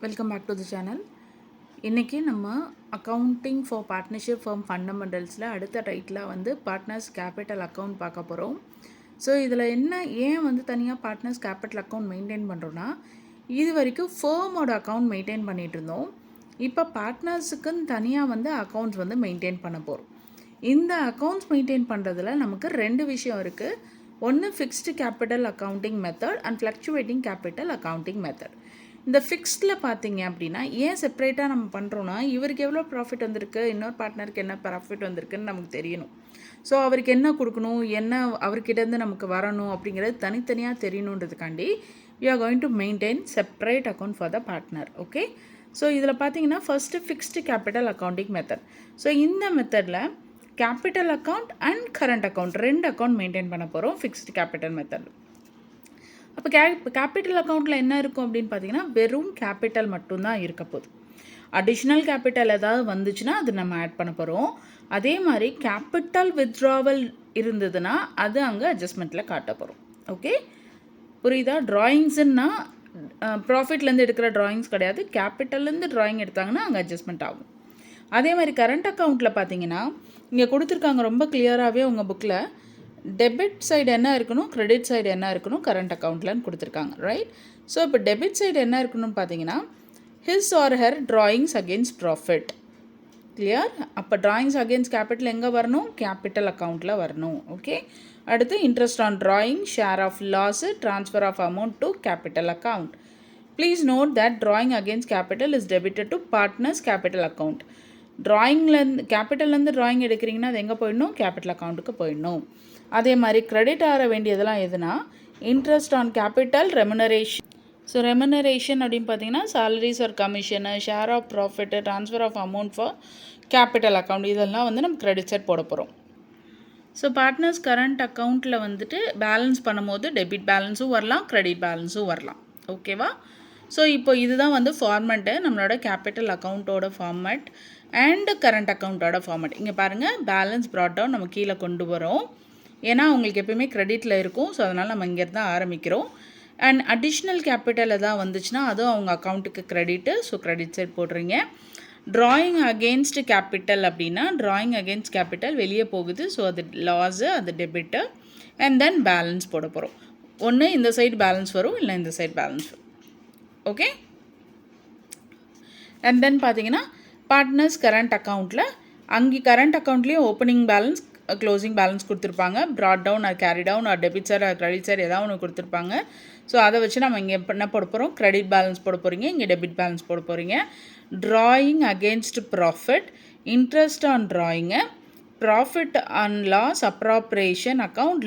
Welcome back to the channel. இன்றைக்கி நம்ம accounting for partnership firm ஃபண்டமெண்டல்ஸில் அடுத்த டைட்டில் வந்து பார்ட்னர்ஸ் கேபிட்டல் அக்கௌண்ட் பார்க்க போகிறோம். ஸோ இதில் ஏன் தனியாக பார்ட்னர்ஸ் கேபிட்டல் அக்கௌண்ட் மெயின்டைன் பண்ணுறோன்னா, இது வரைக்கும் ஃபேர்மோட அக்கௌண்ட் மெயின்டைன் பண்ணிகிட்டு இருந்தோம். இப்போ பார்ட்னர்ஸுக்குன்னு தனியாக அக்கௌண்ட்ஸ் மெயின்டைன் பண்ண போகிறோம். இந்த அக்கௌண்ட்ஸ் மெயின்டைன் பண்ணுறதுல நமக்கு ரெண்டு விஷயம் இருக்குது. ஒன்று fixed capital accounting method and fluctuating capital accounting method. இந்த ஃபிக்ஸ்டில் பார்த்தீங்க அப்படின்னா ஏன் செப்பரேட்டாக நம்ம பண்ணுறோன்னா, இவருக்கு எவ்வளோ ப்ராஃபிட் வந்திருக்கு, இன்னொரு பார்ட்னருக்கு என்ன ப்ராஃபிட் வந்திருக்குன்னு நமக்கு தெரியணும். ஸோ அவருக்கு என்ன கொடுக்கணும், என்ன அவர்கிட்டேருந்து நமக்கு வரணும் அப்படிங்கிறது தனித்தனியாக தெரியணுன்றதுக்காண்டி we are going to maintain separate account for the partner. Okay, so இதில் பார்த்தீங்கன்னா first fixed capital accounting method. So இந்த மெத்தடில் capital account and current account ரெண்டு அக்கௌண்ட் மெயின்டைன் பண்ண போகிறோம் ஃபிக்ஸ்டு கேபிட்டல் மெத்தட். அப்போ கேபிட்டல் அக்கௌண்ட்டில் என்ன இருக்கும் அப்படின்னு பார்த்தீங்கன்னா, வெறும் கேபிட்டல் மட்டும்தான் இருக்க போகுது. அடிஷ்னல் கேபிட்டல் ஏதாவது வந்துச்சுன்னா அது நம்ம ஆட் பண்ண போகிறோம். அதே மாதிரி கேபிட்டல் வித்ட்ராவல் இருந்ததுன்னா அது அங்கே அட்ஜஸ்ட்மெண்ட்டில் காட்ட போகிறோம். ஓகே, புரியுதா? ட்ராயிங்ஸுன்னா ப்ராஃபிட்லேருந்து எடுக்கிற ட்ராயிங்ஸ் கிடையாது, கேபிட்டல்லேருந்து ட்ராயிங் எடுத்தாங்கன்னா அங்கே அட்ஜஸ்ட்மெண்ட் ஆகும். அதே மாதிரி கரண்ட் அக்கௌண்ட்டில் பார்த்தீங்கன்னா இங்கே கொடுத்துருக்காங்க ரொம்ப கிளியராகவே உங்கள் புக்கில் டெபிட் சைடு என்ன இருக்கணும், கிரெடிட் சைடு என்ன இருக்கணும் கரண்ட் அக்கௌண்ட்லன்னு கொடுத்துருக்காங்க, ரைட்? ஸோ இப்போ டெபிட் சைடு என்ன இருக்கணும்னு பார்த்தீங்கன்னா his or her drawings against profit. Clear? அப்போ ட்ராயிங்ஸ் அகெயின்ஸ்ட் கேபிட்டல் எங்கே வரணும், கேபிட்டல் அக்கௌண்ட்டில் வரணும். ஓகே, அடுத்து interest on drawing, share of loss, transfer of amount to capital account. Please note that drawing against capital is debited to partners capital account. ட்ராயிங்லேருந்து கேபிட்டல்லேருந்து drawing எடுக்கிறீங்கன்னா அது எங்கே போயிடணும், கேபிட்டல் அக்கௌண்ட்டுக்கு போயிடணும். அதே மாதிரி கிரெடிட் ஆக வேண்டியதெல்லாம் எதுனா interest on capital, remuneration. So remuneration அப்படின்னு பார்த்தீங்கன்னா salaries or commission, share of profit, transfer of amount for capital account, இதெல்லாம் நம்ம கிரெடிட் சைட் போட போகிறோம். ஸோ பார்ட்னர்ஸ் கரண்ட் அக்கௌண்ட்டில் பேலன்ஸ் பண்ணும்போது டெபிட் பேலன்ஸும் வரலாம், கிரெடிட் பேலன்ஸும் வரலாம். ஓகேவா? ஸோ இப்போ இதுதான் ஃபார்மேட்டு, நம்மளோட கேபிட்டல் அக்கௌண்ட்டோட ஃபார்மேட் அண்டு கரண்ட் அக்கௌண்ட்டோட ஃபார்மேட். இங்கே பாருங்கள், பேலன்ஸ் ப்ராட் டவுன் நம்ம கீழே கொண்டு வரோம். ஏன்னா உங்களுக்கு எப்பயுமே க்ரெடிட்டில் இருக்கும். ஸோ அதனால் நம்ம இங்கேருந்து தான் ஆரம்பிக்கிறோம். அண்ட் அடிஷ்னல் கேபிட்டல் எதாவது வந்துச்சுன்னா அதுவும் அவங்க அக்கௌண்ட்டுக்கு க்ரெடிட்டு. ஸோ க்ரெடிட் சைட் போடுறீங்க. ட்ராயிங் அகெயின்ஸ்ட் கேபிட்டல் அப்படின்னா ட்ராயிங் அகெயின்ஸ்ட் கேபிட்டல் வெளியே போகுது. ஸோ அது லாஸு, அது டெபிட்டு. அண்ட் தென் பேலன்ஸ் போட போகிறோம். ஒன்று இந்த சைடு பேலன்ஸ் வரும், இல்லை இந்த சைடு பேலன்ஸ் வரும். ஓகே, அண்ட் தென் பார்த்தீங்கன்னா பார்ட்னர்ஸ் கரண்ட் அக்கௌண்ட்டில் அங்கே கரண்ட் அக்கௌண்ட்லேயும் ஓப்பனிங் பேலன்ஸ், க்ளோசிங் பேலன்ஸ் கொடுத்துருப்பாங்க. Brought down or carry down or debit side or credit side ஏதாவது ஒன்று கொடுத்துருப்பாங்க. ஸோ அதை வச்சு நம்ம இங்கே என்ன போட போகிறோம், கிரெடிட் பேலன்ஸ் போட போகிறீங்க, இங்கே டெபிட் பேலன்ஸ் போட போகிறீங்க. Drawing against profit, interest on drawing, profit on loss, appropriation account,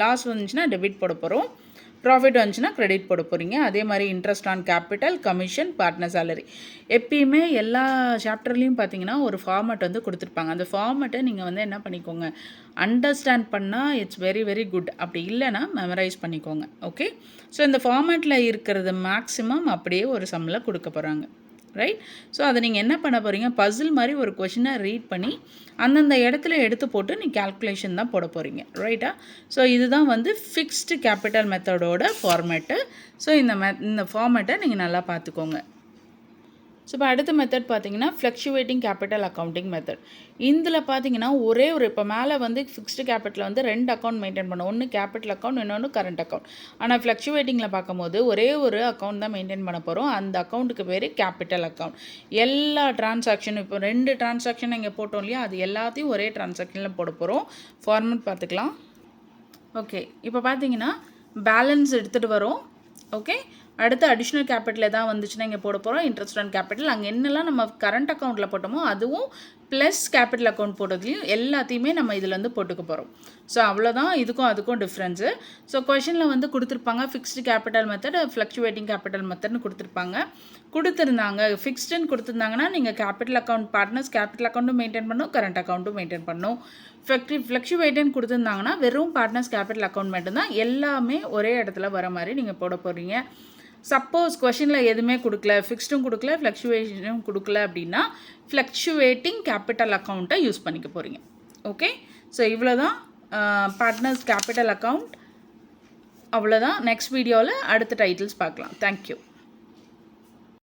loss வந்துச்சுன்னா டெபிட் போட போகிறோம், ப்ராஃபிட் வந்துச்சுன்னா க்ரெடிட் போட போகிறீங்க. அதே மாதிரி interest on capital, commission, partner salary. எப்பயுமே எல்லா சாப்டர்லேயும் பார்த்தீங்கன்னா ஒரு ஃபார்மேட் கொடுத்துருப்பாங்க. அந்த ஃபார்மேட்டை நீங்கள் என்ன பண்ணிக்கோங்க, அண்டர்ஸ்டாண்ட் பண்ணால் இட்ஸ் வெரி வெரி குட். அப்படி இல்லைன்னா மெமரைஸ் பண்ணிக்கோங்க. ஓகே, ஸோ இந்த ஃபார்மேட்டில் இருக்கிறது மேக்ஸிமம் அப்படியே ஒரு சம்மில் கொடுக்க போகிறாங்க, ரைட்? ஸோ அதை நீங்கள் என்ன பண்ண போகிறீங்க, பசில் மாதிரி ஒரு கொஷினை ரீட் பண்ணி அந்தந்த இடத்துல எடுத்து போட்டு நீங்கள் கேல்குலேஷன் தான் போட போகிறீங்க, ரைட்டா? ஸோ இதுதான் ஃபிக்ஸ்டு கேபிட்டல் மெத்தடோட ஃபார்மேட்டு. ஸோ இந்த ஃபார்மேட்டை நீங்கள் நல்லா பார்த்துக்கோங்க. ஸோ இப்போ அடுத்த மெத்தட் பார்த்தீங்கன்னா ஃப்ளக்சுவேட்டிங் கேபிட்டல் அக்கௌண்டிங் மெத்தட். இதில் பார்த்தீங்கன்னா ஒரே ஒரு இப்போ மேலே ஃபிக்ஸ்டு கேபிட்டலில் ரெண்டு அக்கௌண்ட் மெயின்டைன் பண்ணோம். ஒன்று கேபிட்டல் அக்கௌண்ட், இன்னொன்று கரண்ட் அக்கௌண்ட். ஆனால் ஃப்ளக்சுவேட்டிங்கில் பார்க்கும்போது ஒரே ஒரு அக்கௌண்ட் தான் மெயின்டைன் பண்ண போகிறோம். அந்த அக்கௌண்ட்டுக்கு பேர் கேபிட்டல் அக்கௌண்ட். எல்லா டிரான்சாக்ஷனும் இப்போ ரெண்டு டிரான்சாக்ஷன் இங்கே போட்டோம் இல்லையா, அது எல்லாத்தையும் ஒரே டிரான்சாக்ஷனில் போட போகிறோம். ஃபார்மேட் பார்த்துக்கலாம். ஓகே, இப்போ பார்த்தீங்கன்னா பேலன்ஸ் எடுத்துகிட்டு வரோம். ஓகே, அடுத்து அடிஷ்னல் கேபிட்டல் எதாவது வந்துச்சுன்னா இங்கே போட போகிறோம். இன்ட்ரெஸ்ட் ஆன் கேபிட்டல் அங்கே என்னெல்லாம் நம்ம கரண்ட் அக்கௌண்ட்டில் போட்டோமோ அதுவும் ப்ளஸ் கேபிட்டல் அக்கௌண்ட் போட்டதுலையும் எல்லாத்தையுமே நம்ம இதில் போட்டுக்க போகிறோம். ஸோ அவ்வளோதான் இதுக்கும் அதுக்கும் டிஃப்ரென்ஸு. ஸோ கொஷனில் கொடுத்துருப்பாங்க fixed capital method, fluctuating capital மெத்தட்னு கொடுத்துருந்தாங்க. ஃபிக்ஸ்டுன்னு கொடுத்துருந்தாங்கன்னா நீங்கள் கேபிட்டல் அக்கௌண்ட், பார்ட்னர்ஸ் கேபிட்டல் அக்கௌண்ட்டும் மெயின்டைன் பண்ணணும், கரண்ட் அக்கௌண்ட்டும் மெயின்டைன் பண்ணணும். ஃப்ளக்சுவேட்டுன்னு கொடுத்துருந்தாங்கன்னா வெறும் பார்ட்னர்ஸ் கேபிட்டல் அக்கௌண்ட் மட்டும்தான் எல்லாமே ஒரே இடத்துல வர மாதிரி நீங்கள் போட போகிறீங்க. சப்போஸ் கொஷனில் எதுவுமே கொடுக்கல, ஃபிக்ஸ்டும் கொடுக்கல, ஃப்ளக்சுவேஷனும் கொடுக்கல அப்படின்னா ஃப்ளக்சுவேட்டிங் கேபிட்டல் அக்கௌண்ட்டை யூஸ் பண்ணிக்க போகிறீங்க. ஓகே, ஸோ இவ்வளோ தான் பார்ட்னர்ஸ் கேபிட்டல் அக்கௌண்ட். அவ்வளோதான். நெக்ஸ்ட் வீடியோவில் அடுத்த டைட்டில்ஸ் பார்க்கலாம். தேங்க்யூ.